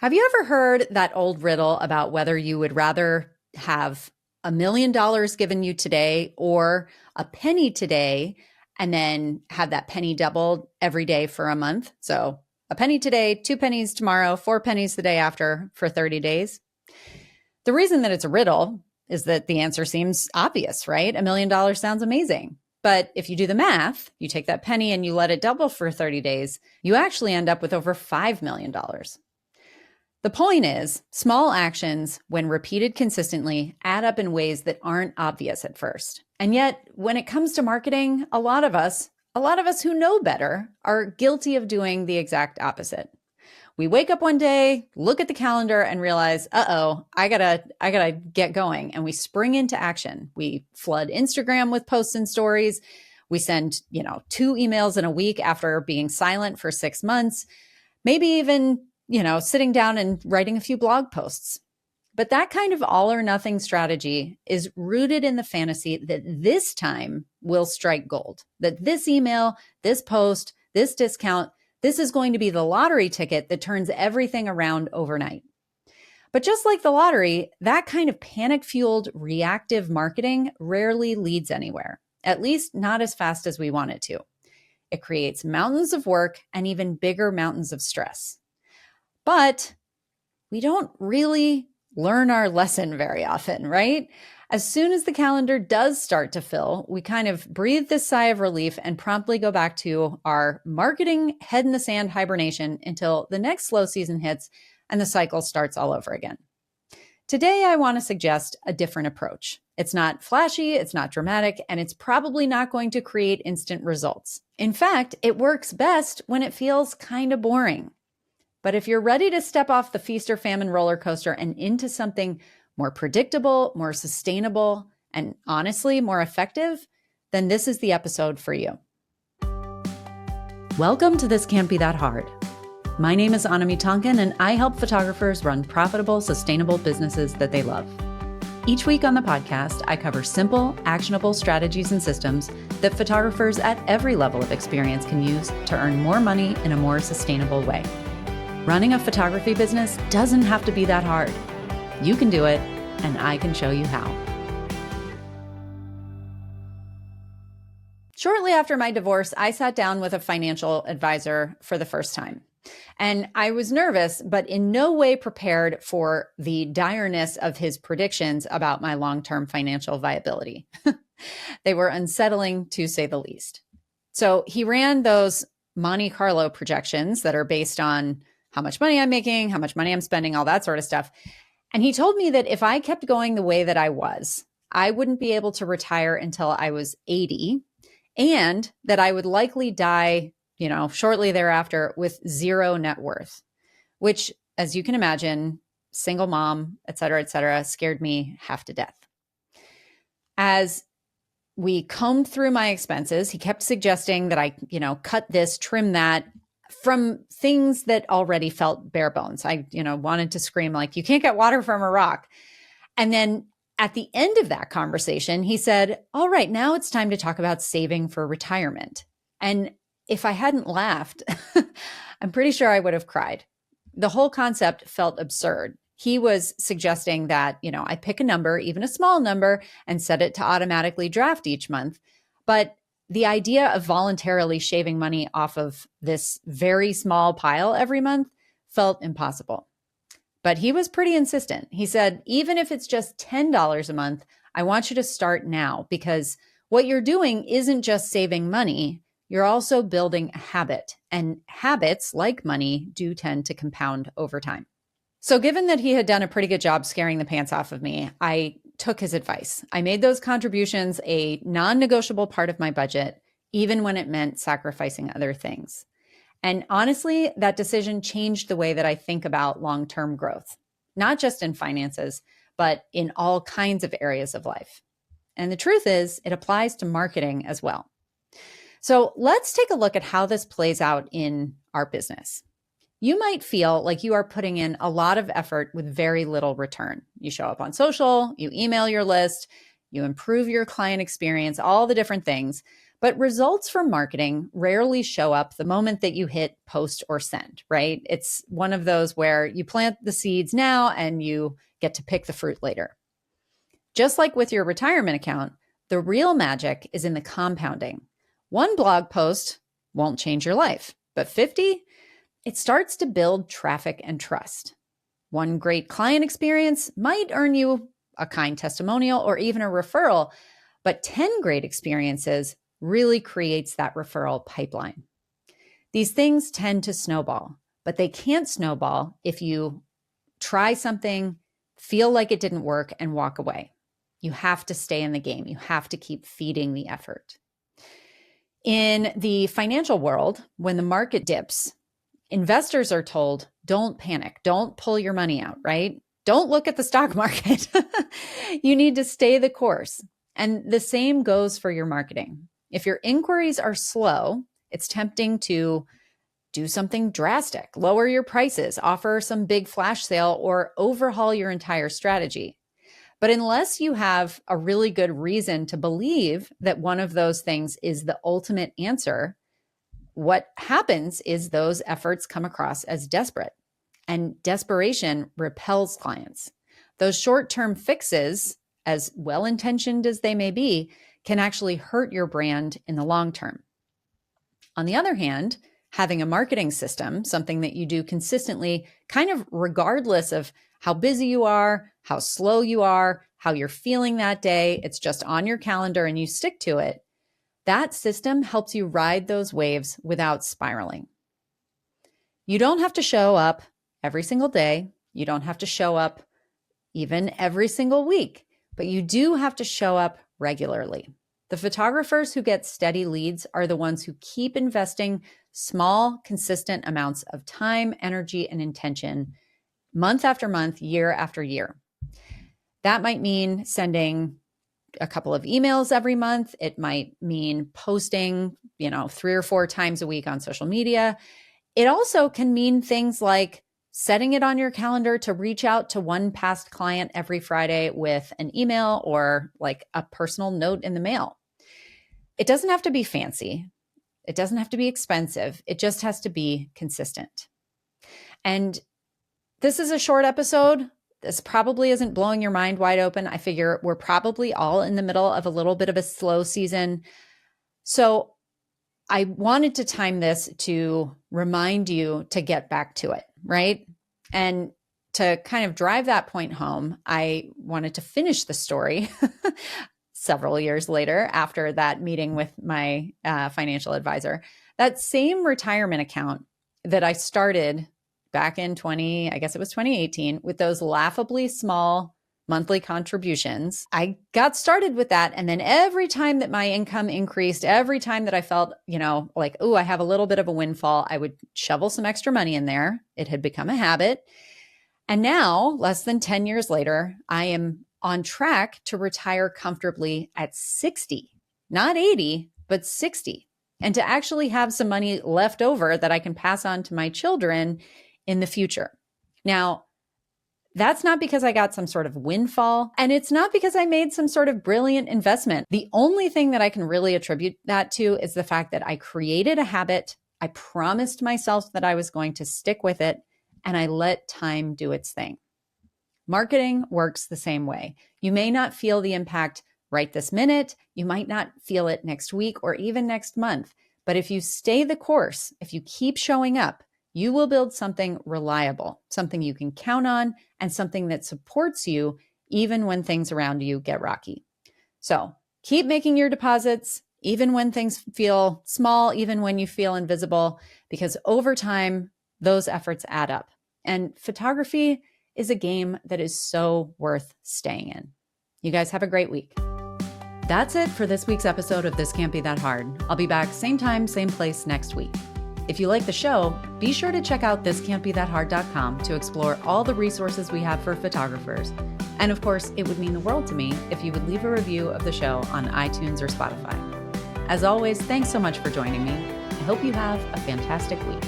Have you ever heard that old riddle about whether you would rather have $1 million given you today or a penny today and then have that penny doubled every day for a month? So a penny today, two pennies tomorrow, four pennies the day after for 30 days. The reason that it's a riddle is that the answer seems obvious, right? $1 million sounds amazing. But if you do the math, you take that penny and you let it double for 30 days, you actually end up with over $5 million. The point is, small actions, when repeated consistently, add up in ways that aren't obvious at first. And yet, when it comes to marketing, a lot of us who know better are guilty of doing the exact opposite. We wake up one day, look at the calendar and realize, I gotta get going. And we spring into action. We flood Instagram with posts and stories. We send, 2 emails in a week after being silent for 6 months, maybe even sitting down and writing a few blog posts. But that kind of all or nothing strategy is rooted in the fantasy that this time will strike gold, that this email, this post, this discount, this is going to be the lottery ticket that turns everything around overnight. But just like the lottery, that kind of panic-fueled reactive marketing rarely leads anywhere, at least not as fast as we want it to. It creates mountains of work and even bigger mountains of stress. But we don't really learn our lesson very often, right? As soon as the calendar does start to fill, we kind of breathe this sigh of relief and promptly go back to our marketing head in the sand hibernation until the next slow season hits and the cycle starts all over again. Today, I want to suggest a different approach. It's not flashy, it's not dramatic, and it's probably not going to create instant results. In fact, it works best when it feels kind of boring. But if you're ready to step off the feast or famine roller coaster and into something more predictable, more sustainable, and honestly, more effective, then this is the episode for you. Welcome to This Can't Be That Hard. My name is Anami Tonkin, and I help photographers run profitable, sustainable businesses that they love. Each week on the podcast, I cover simple, actionable strategies and systems that photographers at every level of experience can use to earn more money in a more sustainable way. Running a photography business doesn't have to be that hard. You can do it, and I can show you how. Shortly after my divorce, I sat down with a financial advisor for the first time. And I was nervous, but in no way prepared for the direness of his predictions about my long-term financial viability. They were unsettling, to say the least. So he ran those Monte Carlo projections that are based on how much money I'm making, how much money I'm spending, all that sort of stuff. And he told me that if I kept going the way that I was, I wouldn't be able to retire until I was 80, and that I would likely die, shortly thereafter with zero net worth, which, as you can imagine, single mom, et cetera, scared me half to death. As we combed through my expenses, he kept suggesting that I, cut this, trim that, from things that already felt bare bones. I, wanted to scream like, you can't get water from a rock. And then at the end of that conversation, he said, all right, now it's time to talk about saving for retirement. And if I hadn't laughed, I'm pretty sure I would have cried. The whole concept felt absurd. He was suggesting that, I pick a number, even a small number, and set it to automatically draft each month. But the idea of voluntarily shaving money off of this very small pile every month felt impossible. But he was pretty insistent. He said, even if it's just $10 a month, I want you to start now, because what you're doing isn't just saving money, you're also building a habit. And habits, like money, do tend to compound over time. So given that he had done a pretty good job scaring the pants off of me, I took his advice. I made those contributions a non-negotiable part of my budget, even when it meant sacrificing other things. And honestly, that decision changed the way that I think about long-term growth, not just in finances, but in all kinds of areas of life. And the truth is, it applies to marketing as well. So let's take a look at how this plays out in our business. You might feel like you are putting in a lot of effort with very little return. You show up on social, you email your list, you improve your client experience, all the different things. But results from marketing rarely show up the moment that you hit post or send, right? It's one of those where you plant the seeds now and you get to pick the fruit later. Just like with your retirement account, the real magic is in the compounding. One blog post won't change your life, but 50, it starts to build traffic and trust. One great client experience might earn you a kind testimonial or even a referral, but 10 great experiences really creates that referral pipeline. These things tend to snowball, but they can't snowball if you try something, feel like it didn't work, and walk away. You have to stay in the game. You have to keep feeding the effort. In the financial world, when the market dips, investors are told, don't panic, don't pull your money out, right? Don't look at the stock market. You need to stay the course. And the same goes for your marketing. If your inquiries are slow, it's tempting to do something drastic, lower your prices, offer some big flash sale, or overhaul your entire strategy. But unless you have a really good reason to believe that one of those things is the ultimate answer, what happens is those efforts come across as desperate, and desperation repels clients. Those short-term fixes, as well-intentioned as they may be, can actually hurt your brand in the long term. On the other hand, having a marketing system, something that you do consistently, kind of regardless of how busy you are, how slow you are, how you're feeling that day, it's just on your calendar and you stick to it. That system helps you ride those waves without spiraling. You don't have to show up every single day. You don't have to show up even every single week, but you do have to show up regularly. The photographers who get steady leads are the ones who keep investing small, consistent amounts of time, energy, and intention month after month, year after year. That might mean sending a couple of emails every month. It might mean posting, 3 or 4 times a week on social media. It also can mean things like setting it on your calendar to reach out to one past client every Friday with an email or like a personal note in the mail. It doesn't have to be fancy. It doesn't have to be expensive. It just has to be consistent. And this is a short episode. This probably isn't blowing your mind wide open. I figure we're probably all in the middle of a little bit of a slow season. So I wanted to time this to remind you to get back to it, right? And to kind of drive that point home, I wanted to finish the story several years later after that meeting with my financial advisor. That same retirement account that I started back in 2018 with those laughably small monthly contributions. I got started with that. And then every time that my income increased, every time that I felt, like, oh, I have a little bit of a windfall, I would shovel some extra money in there. It had become a habit. And now, less than 10 years later, I am on track to retire comfortably at 60, not 80, but 60. And to actually have some money left over that I can pass on to my children in the future. Now, that's not because I got some sort of windfall, and it's not because I made some sort of brilliant investment. The only thing that I can really attribute that to is the fact that I created a habit. I promised myself that I was going to stick with it, and I let time do its thing. Marketing works the same way. You may not feel the impact right this minute. You might not feel it next week or even next month. But if you stay the course, if you keep showing up, you will build something reliable, something you can count on, and something that supports you even when things around you get rocky. So keep making your deposits, even when things feel small, even when you feel invisible, because over time, those efforts add up. And photography is a game that is so worth staying in. You guys have a great week. That's it for this week's episode of This Can't Be That Hard. I'll be back same time, same place next week. If you like the show, be sure to check out thiscan'tbethathard.com to explore all the resources we have for photographers. And of course, it would mean the world to me if you would leave a review of the show on iTunes or Spotify. As always, thanks so much for joining me. I hope you have a fantastic week.